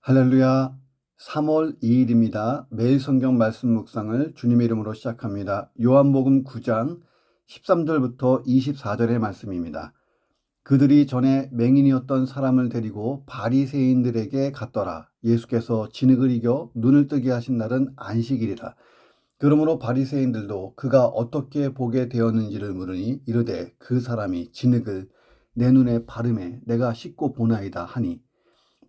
할렐루야. 3월 2일입니다. 매일 성경 말씀 묵상을 주님의 이름으로 시작합니다. 요한복음 9장 13절부터 24절의 말씀입니다. 그들이 전에 맹인이었던 사람을 데리고 바리새인들에게 갔더라. 예수께서 진흙을 이겨 눈을 뜨게 하신 날은 안식일이라. 그러므로 바리새인들도 그가 어떻게 보게 되었는지를 물으니 이르되 그 사람이 진흙을 내 눈에 바르매 내가 씻고 보나이다 하니,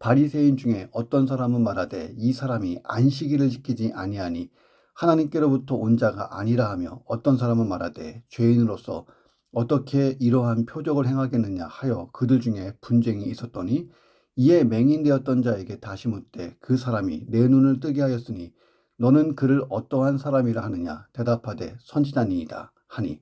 바리새인 중에 어떤 사람은 말하되 이 사람이 안식일을 지키지 아니하니 하나님께로부터 온 자가 아니라 하며, 어떤 사람은 말하되 죄인으로서 어떻게 이러한 표적을 행하겠느냐 하여 그들 중에 분쟁이 있었더니, 이에 맹인되었던 자에게 다시 묻되 그 사람이 내 눈을 뜨게 하였으니 너는 그를 어떠한 사람이라 하느냐. 대답하되 선지자니이다 하니,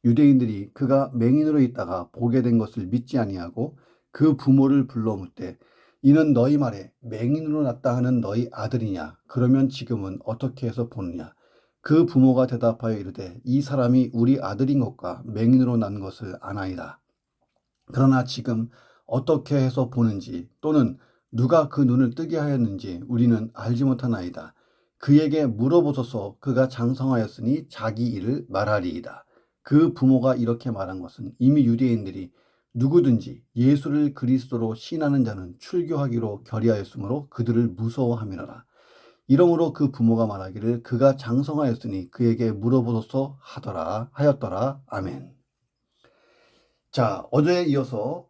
유대인들이 그가 맹인으로 있다가 보게 된 것을 믿지 아니하고 그 부모를 불러 묻되 이는 너희 말에 맹인으로 났다 하는 너희 아들이냐? 그러면 지금은 어떻게 해서 보느냐? 그 부모가 대답하여 이르되 이 사람이 우리 아들인 것과 맹인으로 난 것을 아나이다. 그러나 지금 어떻게 해서 보는지 또는 누가 그 눈을 뜨게 하였는지 우리는 알지 못하나이다. 그에게 물어보소서. 그가 장성하였으니 자기 일을 말하리이다. 그 부모가 이렇게 말한 것은 이미 유대인들이 누구든지 예수를 그리스도로 시인하는 자는 출교하기로 결의하였으므로 그들을 무서워함이라. 이러므로 그 부모가 말하기를 그가 장성하였으니 그에게 물어보소서 하였더라. 아멘. 자, 어제에 이어서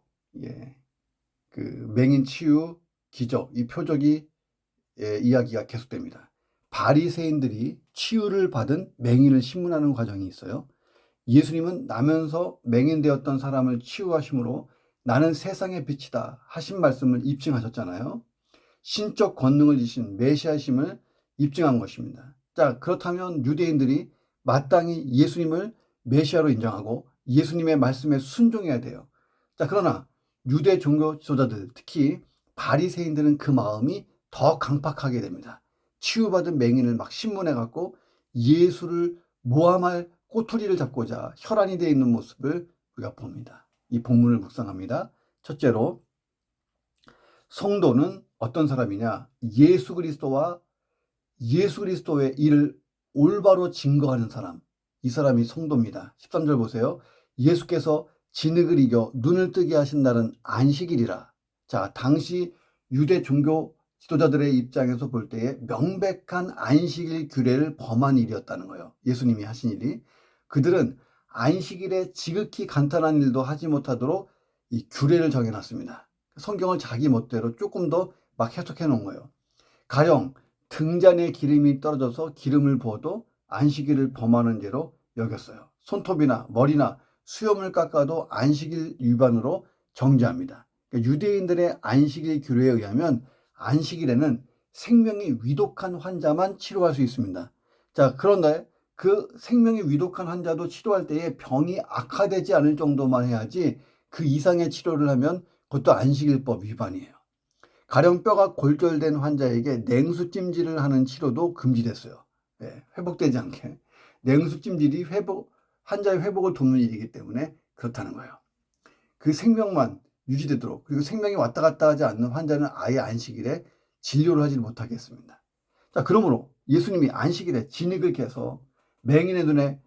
그 맹인 치유 기적, 이 표적이 이야기가 계속됩니다. 바리새인들이 치유를 받은 맹인을 신문하는 과정이 있어요. 예수님은 나면서 맹인되었던 사람을 치유하심으로 나는 세상의 빛이다 하신 말씀을 입증하셨잖아요. 신적 권능을 지신 메시아심을 입증한 것입니다. 자, 그렇다면 유대인들이 마땅히 예수님을 메시아로 인정하고 예수님의 말씀에 순종해야 돼요. 자, 그러나 유대 종교 지도자들, 특히 바리새인들은 그 마음이 더 강팍하게 됩니다. 치유받은 맹인을 막 신문해갖고 예수를 모함할 꼬투리를 잡고자 혈안이 되어 있는 모습을 우리가 봅니다. 이 본문을 묵상합니다. 첫째로, 성도는 어떤 사람이냐? 예수 그리스도와 예수 그리스도의 일을 올바로 증거하는 사람, 이 사람이 성도입니다. 13절 보세요. 예수께서 진흙을 이겨 눈을 뜨게 하신 날은 안식일이라. 자, 당시 유대 종교 지도자들의 입장에서 볼 때에 명백한 안식일 규례를 범한 일이었다는 거예요. 예수님이 하신 일이. 그들은 안식일에 지극히 간단한 일도 하지 못하도록 이 규례를 정해놨습니다. 성경을 자기 멋대로 조금 더 막 해석해 놓은 거예요. 가령 등잔에 기름이 떨어져서 기름을 부어도 안식일을 범하는 죄로 여겼어요. 손톱이나 머리나 수염을 깎아도 안식일 위반으로 정죄합니다. 그러니까 유대인들의 안식일 규례에 의하면 안식일에는 생명이 위독한 환자만 치료할 수 있습니다. 자, 그런데 그 생명이 위독한 환자도 치료할 때에 병이 악화되지 않을 정도만 해야지 그 이상의 치료를 하면 그것도 안식일법 위반이에요. 가령 뼈가 골절된 환자에게 냉수찜질을 하는 치료도 금지됐어요. 회복되지 않게. 냉수찜질이 환자의 회복을 돕는 일이기 때문에 그렇다는 거예요. 그 생명만 유지되도록, 그리고 생명이 왔다 갔다 하지 않는 환자는 아예 안식일에 진료를 하지 못하겠습니다. 자, 그러므로 예수님이 안식일에 진흙을 깨서 맹인의 눈에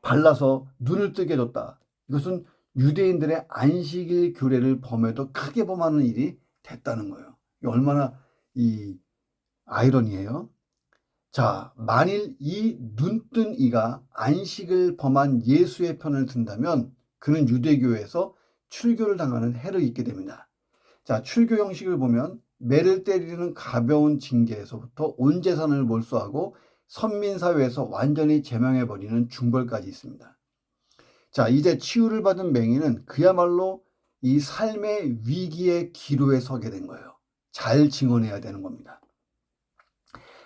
발라서 눈을 뜨게 해줬다. 이것은 유대인들의 안식일 규례를 범해도 크게 범하는 일이 됐다는 거예요. 얼마나 이 아이러니해요. 자, 만일 이 눈뜬 이가 안식을 범한 예수의 편을 든다면 그는 유대교에서 출교를 당하는 해를 입게 됩니다. 자, 출교 형식을 보면 매를 때리는 가벼운 징계에서부터 온 재산을 몰수하고 선민사회에서 완전히 제명해버리는 중벌까지 있습니다. 자, 이제 치유를 받은 맹인은 그야말로 이 삶의 위기의 기로에 서게 된 거예요. 잘 증언해야 되는 겁니다.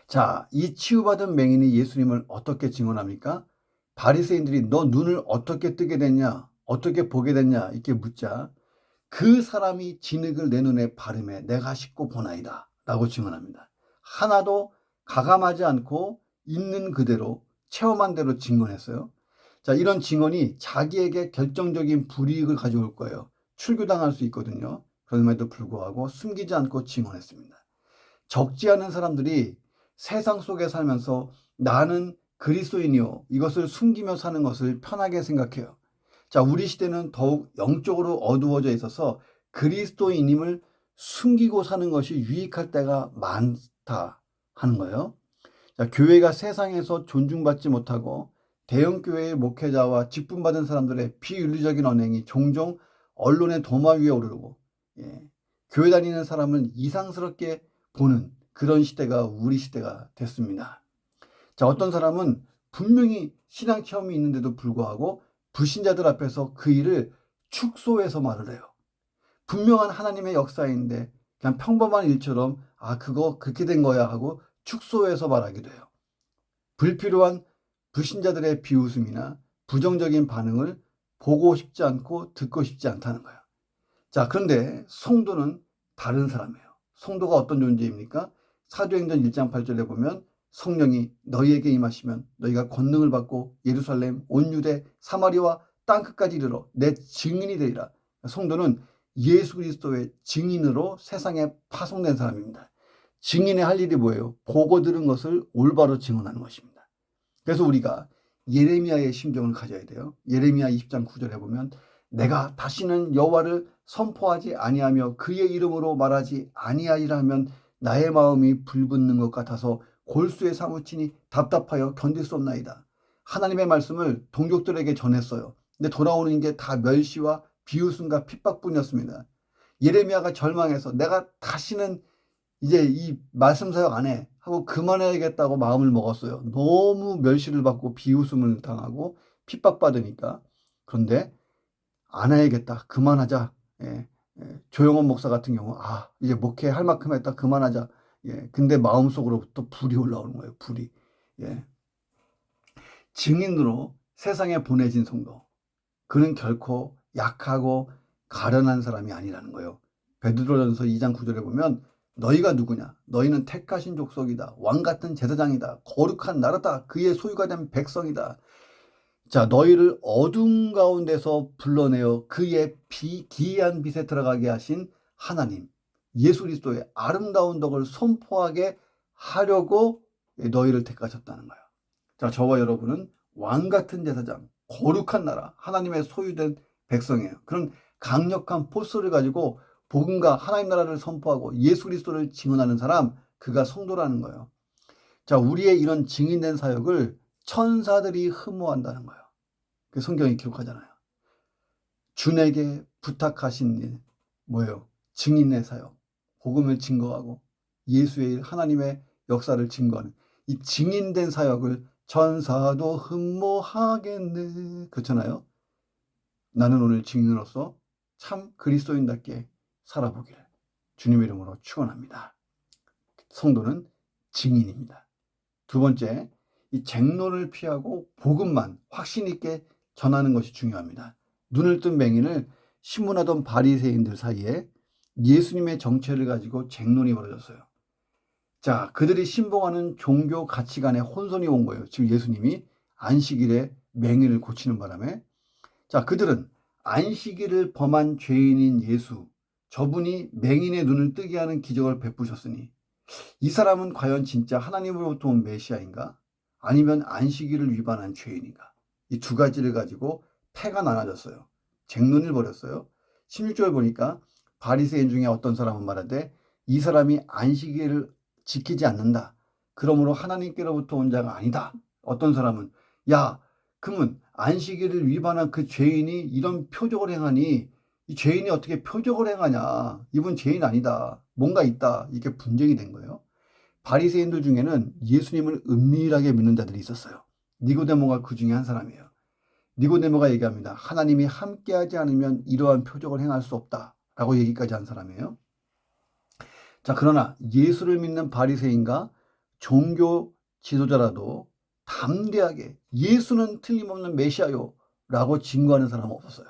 자, 이 치유받은 맹인이 예수님을 어떻게 증언합니까? 바리새인들이 너 눈을 어떻게 뜨게 됐냐? 어떻게 보게 됐냐? 이렇게 묻자 그 사람이 진흙을 내 눈에 바르매 내가 씻고 보나이다 라고 증언합니다. 하나도 가감하지 않고 있는 그대로 체험한 대로 증언했어요. 자, 이런 증언이 자기에게 결정적인 불이익을 가져올 거예요. 출교당할 수 있거든요. 그럼에도 불구하고 숨기지 않고 증언했습니다. 적지 않은 사람들이 세상 속에 살면서 나는 그리스도인이요, 이것을 숨기며 사는 것을 편하게 생각해요. 자, 우리 시대는 더욱 영적으로 어두워져 있어서 그리스도인임을 숨기고 사는 것이 유익할 때가 많다 하는 거예요. 자, 교회가 세상에서 존중받지 못하고 대형 교회의 목회자와 직분받은 사람들의 비윤리적인 언행이 종종 언론의 도마 위에 오르고, 교회 다니는 사람을 이상스럽게 보는 그런 시대가 우리 시대가 됐습니다. 자, 어떤 사람은 분명히 신앙 체험이 있는데도 불구하고 불신자들 앞에서 그 일을 축소해서 말을 해요. 분명한 하나님의 역사인데 그냥 평범한 일처럼 그거 그렇게 된 거야 하고 축소해서 말하기도 해요. 불필요한 불신자들의 비웃음이나 부정적인 반응을 보고 싶지 않고 듣고 싶지 않다는 거예요. 자, 그런데 성도는 다른 사람이에요. 성도가 어떤 존재입니까? 사도행전 1장 8절에 보면 성령이 너희에게 임하시면 너희가 권능을 받고 예루살렘, 온 유대, 사마리아 땅끝까지 이르러 내 증인이 되리라. 성도는 예수 그리스도의 증인으로 세상에 파송된 사람입니다. 증인의 할 일이 뭐예요? 보고 들은 것을 올바로 증언하는 것입니다. 그래서 우리가 예레미야의 심정을 가져야 돼요. 예레미야 20장 9절에 보면 내가 다시는 여호와를 선포하지 아니하며 그의 이름으로 말하지 아니하리라 하면 나의 마음이 불붙는 것 같아서 골수에 사무치니 답답하여 견딜 수 없나이다. 하나님의 말씀을 동족들에게 전했어요. 근데 돌아오는 게 다 멸시와 비웃음과 핍박뿐이었습니다. 예레미야가 절망해서 내가 다시는 이제 이 말씀 사역 안 해 하고 그만해야겠다고 마음을 먹었어요. 너무 멸시를 받고 비웃음을 당하고 핍박받으니까. 그런데 안 해야겠다, 그만하자. 조영원 목사 같은 경우 이제 목회할 만큼 했다, 그만하자. 근데 마음속으로부터 불이 올라오는 거예요. 불이. 증인으로 세상에 보내진 성도, 그는 결코 약하고 가련한 사람이 아니라는 거예요. 베드로전서 2장 9절에 보면 너희가 누구냐? 너희는 택하신 족속이다. 왕같은 제사장이다. 거룩한 나라다. 그의 소유가 된 백성이다. 자, 너희를 어둠 가운데서 불러내어 그의 기이한 빛에 들어가게 하신 하나님, 예수 그리스도의 아름다운 덕을 선포하게 하려고 너희를 택하셨다는 거예요. 자, 저와 여러분은 왕같은 제사장, 거룩한 나라, 하나님의 소유된 백성이에요. 그런 강력한 포스를 가지고 복음과 하나님 나라를 선포하고 예수 그리스도를 증언하는 사람, 그가 성도라는 거예요. 자, 우리의 이런 증인된 사역을 천사들이 흠모한다는 거예요. 그 성경이 기록하잖아요. 주에게 부탁하신 일 뭐예요? 증인의 사역, 복음을 증거하고 예수의 일, 하나님의 역사를 증거하는 이 증인된 사역을 천사도 흠모하겠네, 그렇잖아요. 나는 오늘 증인으로서 참 그리스도인답게 살아보기를 주님의 이름으로 축원합니다. 성도는 증인입니다. 두 번째, 이 쟁론을 피하고 복음만 확신 있게 전하는 것이 중요합니다. 눈을 뜬 맹인을 신문하던 바리새인들 사이에 예수님의 정체를 가지고 쟁론이 벌어졌어요. 자, 그들이 신봉하는 종교 가치관에 혼선이 온 거예요. 지금 예수님이 안식일에 맹인을 고치는 바람에. 자, 그들은 안식일을 범한 죄인인 예수, 저분이 맹인의 눈을 뜨게 하는 기적을 베푸셨으니 이 사람은 과연 진짜 하나님으로부터 온 메시아인가? 아니면 안식일을 위반한 죄인인가? 이 두 가지를 가지고 패가 나눠졌어요. 쟁론을 벌였어요. 16절 보니까 바리새인 중에 어떤 사람은 말하되 이 사람이 안식일을 지키지 않는다. 그러므로 하나님께로부터 온 자가 아니다. 어떤 사람은 그러면 안식일을 위반한 그 죄인이 이런 표적을 행하니 이 죄인이 어떻게 표적을 행하냐? 이분 죄인 아니다. 뭔가 있다. 이게 분쟁이 된 거예요. 바리새인들 중에는 예수님을 은밀하게 믿는 자들이 있었어요. 니고데모가 그 중에 한 사람이에요. 니고데모가 얘기합니다. 하나님이 함께하지 않으면 이러한 표적을 행할 수 없다라고 얘기까지 한 사람이에요. 자, 그러나 예수를 믿는 바리새인과 종교 지도자라도 담대하게 예수는 틀림없는 메시아요 라고 증거하는 사람은 없었어요.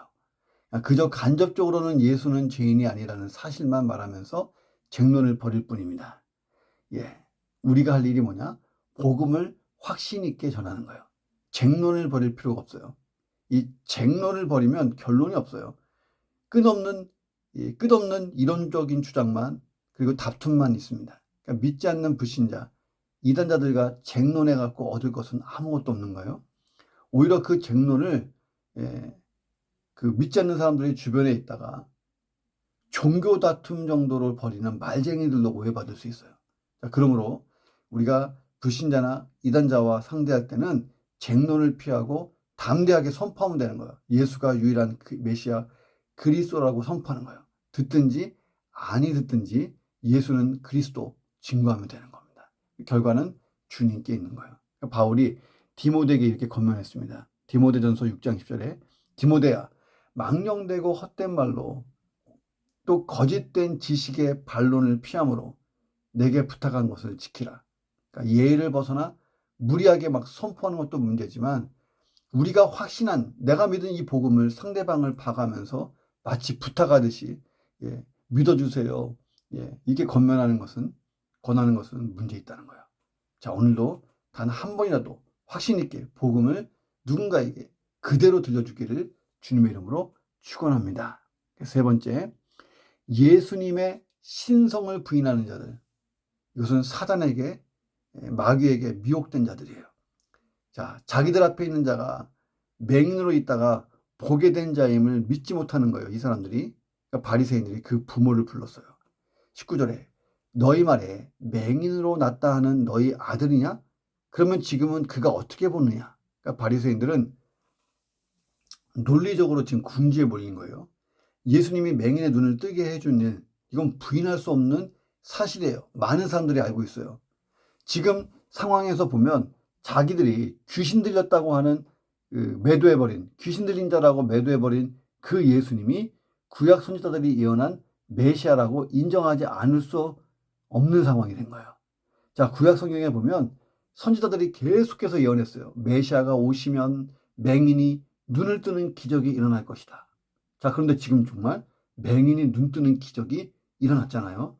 그저 간접적으로는 예수는 죄인이 아니라는 사실만 말하면서 쟁론을 벌일 뿐입니다. 우리가 할 일이 뭐냐? 복음을 확신 있게 전하는 거예요. 쟁론을 벌일 필요가 없어요. 이 쟁론을 벌이면 결론이 없어요. 끝없는 이론적인 주장만, 그리고 다툼만 있습니다. 그러니까 믿지 않는 불신자, 이단자들과 쟁론해 갖고 얻을 것은 아무것도 없는 거예요. 오히려 그 쟁론을 그 믿지 않는 사람들이 주변에 있다가 종교 다툼 정도로 벌이는 말쟁이들도 오해받을 수 있어요. 자, 그러므로 우리가 불신자나 이단자와 상대할 때는 쟁론을 피하고 담대하게 선포하면 되는 거예요. 예수가 유일한 메시아 그리스도라고 선포하는 거예요. 듣든지 아니 듣든지 예수는 그리스도 증거하면 되는 겁니다. 결과는 주님께 있는 거예요. 그러니까 바울이 디모데에게 이렇게 권면했습니다. 디모데전서 6장 10절에 디모데야, 망령되고 헛된 말로 또 거짓된 지식의 반론을 피함으로 내게 부탁한 것을 지키라. 그러니까 예의를 벗어나 무리하게 막 선포하는 것도 문제지만 우리가 확신한 내가 믿은 이 복음을 상대방을 봐가면서 마치 부탁하듯이 믿어주세요. 이게 권하는 것은 문제 있다는 거예요. 자, 오늘도 단 한 번이라도 확신 있게 복음을 누군가에게 그대로 들려주기를 주님의 이름으로 축원합니다. 세 번째, 예수님의 신성을 부인하는 자들. 이것은 사단에게 마귀에게 미혹된 자들이에요. 자, 자기들 앞에 있는 자가 맹인으로 있다가 보게 된 자임을 믿지 못하는 거예요. 이 사람들이. 그러니까 바리새인들이 그 부모를 불렀어요. 19절에 너희 말에 맹인으로 났다 하는 너희 아들이냐? 그러면 지금은 그가 어떻게 보느냐? 그러니까 바리새인들은 논리적으로 지금 궁지에 몰린 거예요. 예수님이 맹인의 눈을 뜨게 해준 일, 이건 부인할 수 없는 사실이에요. 많은 사람들이 알고 있어요. 지금 상황에서 보면 자기들이 귀신 들렸다고 하는 귀신 들린 자라고 매도해버린 그 예수님이 구약 선지자들이 예언한 메시아라고 인정하지 않을 수 없는 상황이 된 거예요. 자, 구약 성경에 보면 선지자들이 계속해서 예언했어요. 메시아가 오시면 맹인이 눈을 뜨는 기적이 일어날 것이다. 자, 그런데 지금 정말 맹인이 눈 뜨는 기적이 일어났잖아요.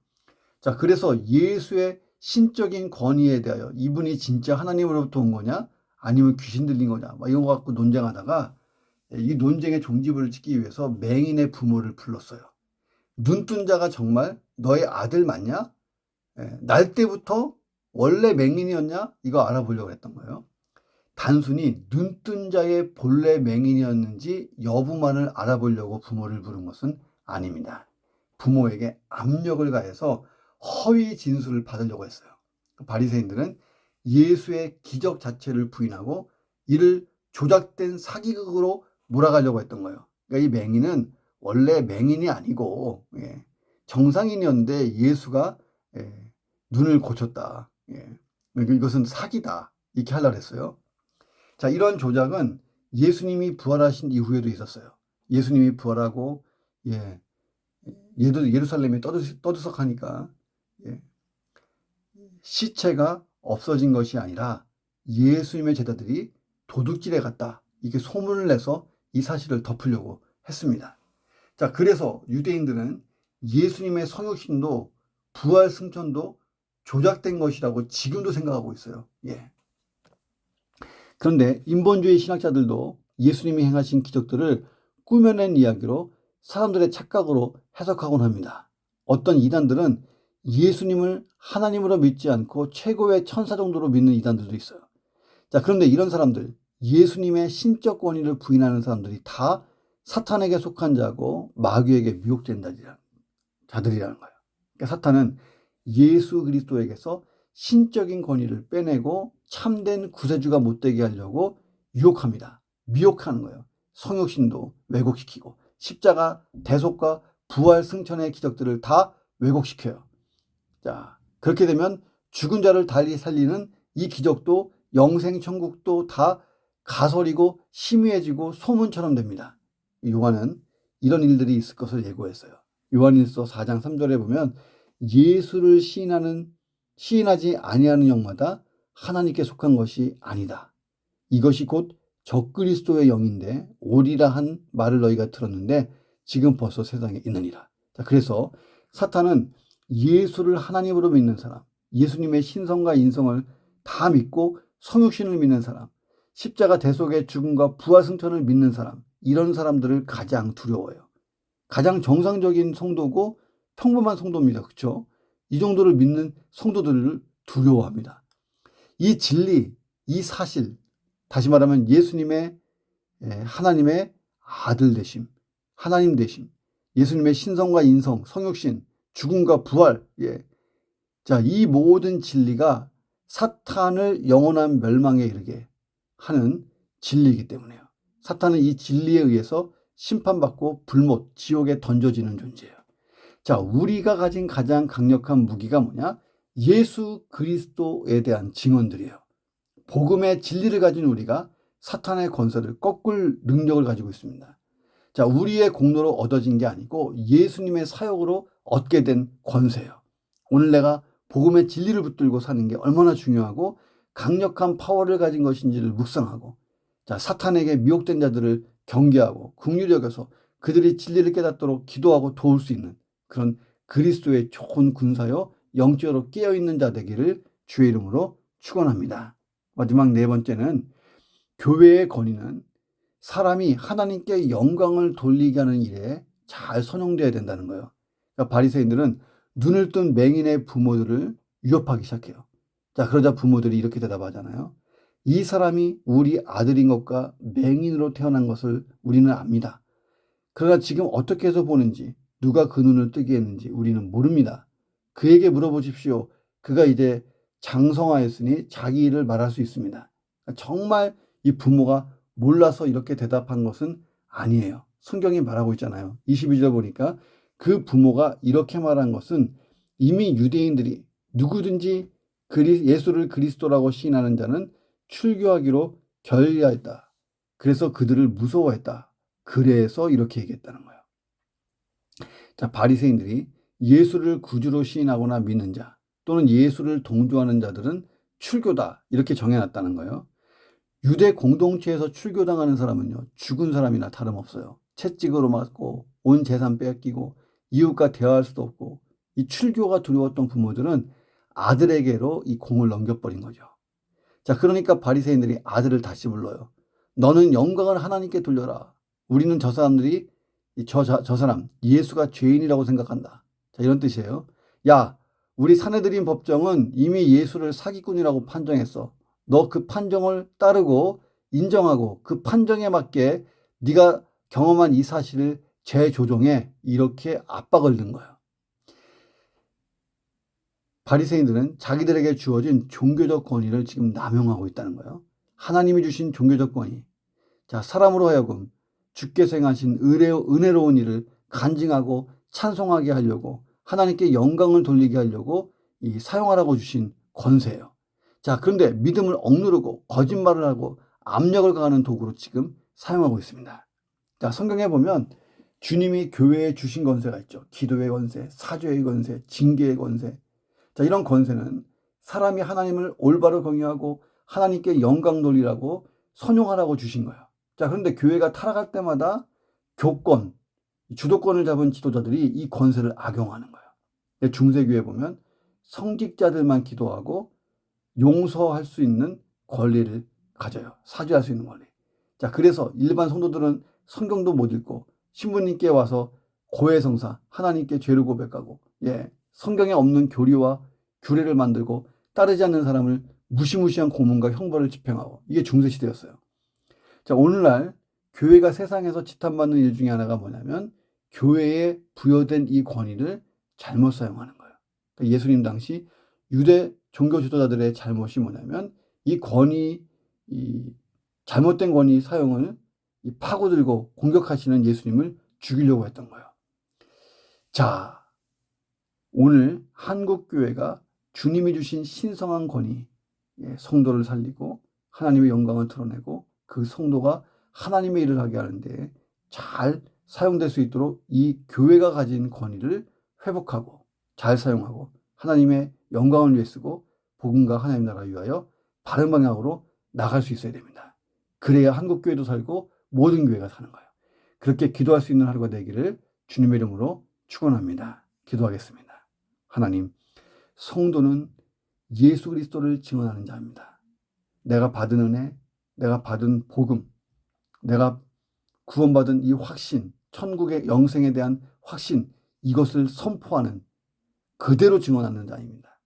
자, 그래서 예수의 신적인 권위에 대하여 이분이 진짜 하나님으로부터 온 거냐 아니면 귀신 들린 거냐 이런 거 갖고 논쟁하다가 이 논쟁의 종지부를 찍기 위해서 맹인의 부모를 불렀어요. 눈뜬 자가 정말 너의 아들 맞냐? 날 때부터 원래 맹인이었냐? 이거 알아보려고 했던 거예요. 단순히 눈뜬 자의 본래 맹인이었는지 여부만을 알아보려고 부모를 부른 것은 아닙니다. 부모에게 압력을 가해서 허위 진술을 받으려고 했어요. 바리새인들은 예수의 기적 자체를 부인하고 이를 조작된 사기극으로 몰아가려고 했던 거예요. 그러니까 이 맹인은 원래 맹인이 아니고 정상인이었는데 예수가 눈을 고쳤다. 이것은 사기다. 이렇게 하려고 했어요. 자, 이런 조작은 예수님이 부활하신 이후에도 있었어요. 예수님이 부활하고 얘도 예루살렘이 떠들썩하니까 시체가 없어진 것이 아니라 예수님의 제자들이 도둑질해 갔다. 이게 소문을 내서 이 사실을 덮으려고 했습니다. 자, 그래서 유대인들은 예수님의 성육신도 부활 승천도 조작된 것이라고 지금도 생각하고 있어요. 그런데 인본주의 신학자들도 예수님이 행하신 기적들을 꾸며낸 이야기로 사람들의 착각으로 해석하곤 합니다. 어떤 이단들은 예수님을 하나님으로 믿지 않고 최고의 천사 정도로 믿는 이단들도 있어요. 자, 그런데 이런 사람들, 예수님의 신적 권위를 부인하는 사람들이 다 사탄에게 속한 자고 마귀에게 미혹된 자들이라는 거예요. 그러니까 사탄은 예수 그리스도에게서 신적인 권위를 빼내고 참된 구세주가 못되게 하려고 유혹합니다. 미혹하는 거예요. 성육신도 왜곡시키고 십자가 대속과 부활 승천의 기적들을 다 왜곡시켜요. 자, 그렇게 되면 죽은 자를 달리 살리는 이 기적도 영생천국도 다 가설이고 희미해지고 소문처럼 됩니다. 요한은 이런 일들이 있을 것을 예고했어요. 요한일서 4장 3절에 보면 예수를 시인하지 아니하는 영마다 하나님께 속한 것이 아니다. 이것이 곧 적그리스도의 영인데 오리라 한 말을 너희가 들었는데 지금 벌써 세상에 있느니라. 자, 그래서 사탄은 예수를 하나님으로 믿는 사람, 예수님의 신성과 인성을 다 믿고 성육신을 믿는 사람, 십자가 대속의 죽음과 부활 승천을 믿는 사람, 이런 사람들을 가장 두려워해요. 가장 정상적인 성도고 평범한 성도입니다. 그렇죠? 이 정도를 믿는 성도들을 두려워합니다. 이 진리, 이 사실, 다시 말하면 예수님의 하나님의 아들 되심, 하나님 되심, 예수님의 신성과 인성, 성육신, 죽음과 부활, 자, 이 모든 진리가 사탄을 영원한 멸망에 이르게 하는 진리이기 때문에요. 사탄은 이 진리에 의해서 심판받고 불못, 지옥에 던져지는 존재예요. 자, 우리가 가진 가장 강력한 무기가 뭐냐? 예수 그리스도에 대한 증언들이에요. 복음의 진리를 가진 우리가 사탄의 권세를 꺾을 능력을 가지고 있습니다. 자, 우리의 공로로 얻어진 게 아니고 예수님의 사역으로 얻게 된 권세예요. 오늘 내가 복음의 진리를 붙들고 사는 게 얼마나 중요하고 강력한 파워를 가진 것인지를 묵상하고, 자, 사탄에게 미혹된 자들을 경계하고 긍휼히 여겨서 그들이 진리를 깨닫도록 기도하고 도울 수 있는 그런 그리스도의 좋은 군사요 영적으로 깨어있는 자 되기를 주의 이름으로 축원합니다. 마지막 네 번째는 교회의 권위는 사람이 하나님께 영광을 돌리게 하는 일에 잘 선용되어야 된다는 거예요. 그러니까 바리새인들은 눈을 뜬 맹인의 부모들을 위협하기 시작해요. 자, 그러자 부모들이 이렇게 대답하잖아요. 이 사람이 우리 아들인 것과 맹인으로 태어난 것을 우리는 압니다. 그러나 지금 어떻게 해서 보는지, 누가 그 눈을 뜨게 했는지 우리는 모릅니다. 그에게 물어보십시오. 그가 이제 장성하였으니 자기 일을 말할 수 있습니다. 정말 이 부모가 몰라서 이렇게 대답한 것은 아니에요. 성경이 말하고 있잖아요. 22절 보니까 그 부모가 이렇게 말한 것은 이미 유대인들이 누구든지 예수를 그리스도라고 시인하는 자는 출교하기로 결의하였다. 그래서 그들을 무서워했다. 그래서 이렇게 얘기했다는 거예요. 자, 바리새인들이 예수를 구주로 시인하거나 믿는 자 또는 예수를 동조하는 자들은 출교다 이렇게 정해놨다는 거예요. 유대 공동체에서 출교당하는 사람은요, 죽은 사람이나 다름없어요. 채찍으로 맞고 온 재산 빼앗기고 이웃과 대화할 수도 없고, 이 출교가 두려웠던 부모들은 아들에게로 이 공을 넘겨버린 거죠. 자, 그러니까 바리새인들이 아들을 다시 불러요. 너는 영광을 하나님께 돌려라. 우리는 저 사람들이 저 사람 예수가 죄인이라고 생각한다. 자, 이런 뜻이에요. 야, 우리 사내들인 법정은 이미 예수를 사기꾼이라고 판정했어. 너 그 판정을 따르고 인정하고 그 판정에 맞게 네가 경험한 이 사실을 재조정해. 이렇게 압박을 넣은 거예요. 바리새인들은 자기들에게 주어진 종교적 권위를 지금 남용하고 있다는 거예요. 하나님이 주신 종교적 권위. 자, 사람으로 하여금 주께서 행하신 은혜로운 일을 간증하고 찬송하게 하려고, 하나님께 영광을 돌리게 하려고 사용하라고 주신 권세예요. 자, 그런데 믿음을 억누르고 거짓말을 하고 압력을 가하는 도구로 지금 사용하고 있습니다. 자, 성경에 보면 주님이 교회에 주신 권세가 있죠. 기도의 권세, 사죄의 권세, 징계의 권세. 자, 이런 권세는 사람이 하나님을 올바로 경외하고 하나님께 영광 돌리라고 선용하라고 주신 거예요. 자, 그런데 교회가 타락할 때마다 교권, 주도권을 잡은 지도자들이 이 권세를 악용하는 거예요. 중세교회 보면 성직자들만 기도하고 용서할 수 있는 권리를 가져요. 사죄할 수 있는 권리. 자, 그래서 일반 성도들은 성경도 못 읽고 신부님께 와서 고해성사, 하나님께 죄를 고백하고, 성경에 없는 교리와 규례를 만들고 따르지 않는 사람을 무시무시한 고문과 형벌을 집행하고, 이게 중세시대였어요. 자, 오늘날 교회가 세상에서 지탄받는 일 중에 하나가 뭐냐면 교회에 부여된 이 권위를 잘못 사용하는 거예요. 그러니까 예수님 당시 유대 종교 지도자들의 잘못이 뭐냐면 이 권위, 이 잘못된 권위 사용을 파고들고 공격하시는 예수님을 죽이려고 했던 거예요. 자, 오늘 한국교회가 주님이 주신 신성한 권위, 성도를 살리고 하나님의 영광을 드러내고 그 성도가 하나님의 일을 하게 하는데 잘 사용될 수 있도록 이 교회가 가진 권위를 회복하고 잘 사용하고 하나님의 영광을 위해 쓰고 복음과 하나님 나라 위하여 바른 방향으로 나갈 수 있어야 됩니다. 그래야 한국교회도 살고 모든 교회가 사는 거예요. 그렇게 기도할 수 있는 하루가 되기를 주님의 이름으로 축원합니다. 기도하겠습니다. 하나님, 성도는 예수 그리스도를 증언하는 자입니다. 내가 받은 은혜, 내가 받은 복음, 내가 구원받은 이 확신, 천국의 영생에 대한 확신, 이것을 선포하는 그대로 증언하는 자입니다.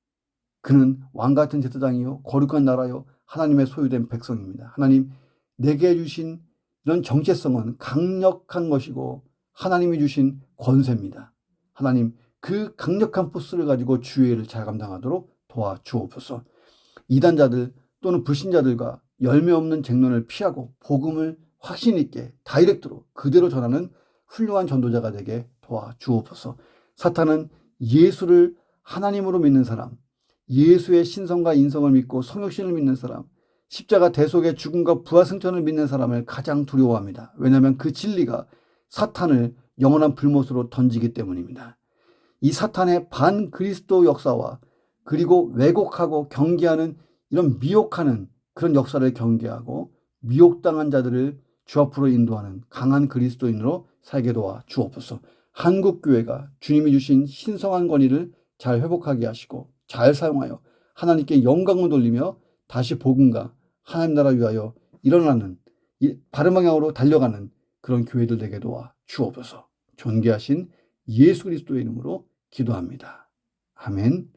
그는 왕같은 제사장이요 거룩한 나라요 하나님의 소유된 백성입니다. 하나님 내게 주신 이런 정체성은 강력한 것이고 하나님이 주신 권세입니다. 하나님 그 강력한 포스를 가지고 주의 일을 잘 감당하도록 도와주옵소서. 이단자들 또는 불신자들과 열매 없는 쟁론을 피하고 복음을 확신 있게 다이렉트로 그대로 전하는 훌륭한 전도자가 되게 도와주옵소서. 사탄은 예수를 하나님으로 믿는 사람, 예수의 신성과 인성을 믿고 성육신을 믿는 사람, 십자가 대속의 죽음과 부활승천을 믿는 사람을 가장 두려워합니다. 왜냐하면 그 진리가 사탄을 영원한 불못으로 던지기 때문입니다. 이 사탄의 반그리스도 역사와 그리고 왜곡하고 경계하는 이런 미혹하는 그런 역사를 경계하고 미혹당한 자들을 주 앞으로 인도하는 강한 그리스도인으로 살게 도와 주옵소서. 한국교회가 주님이 주신 신성한 권위를 잘 회복하게 하시고 잘 사용하여 하나님께 영광을 돌리며 다시 복음과 하나님 나라 위하여 일어나는 바른 방향으로 달려가는 그런 교회들 되게 도와 주옵소서. 존귀하신 예수 그리스도의 이름으로 기도합니다. 아멘.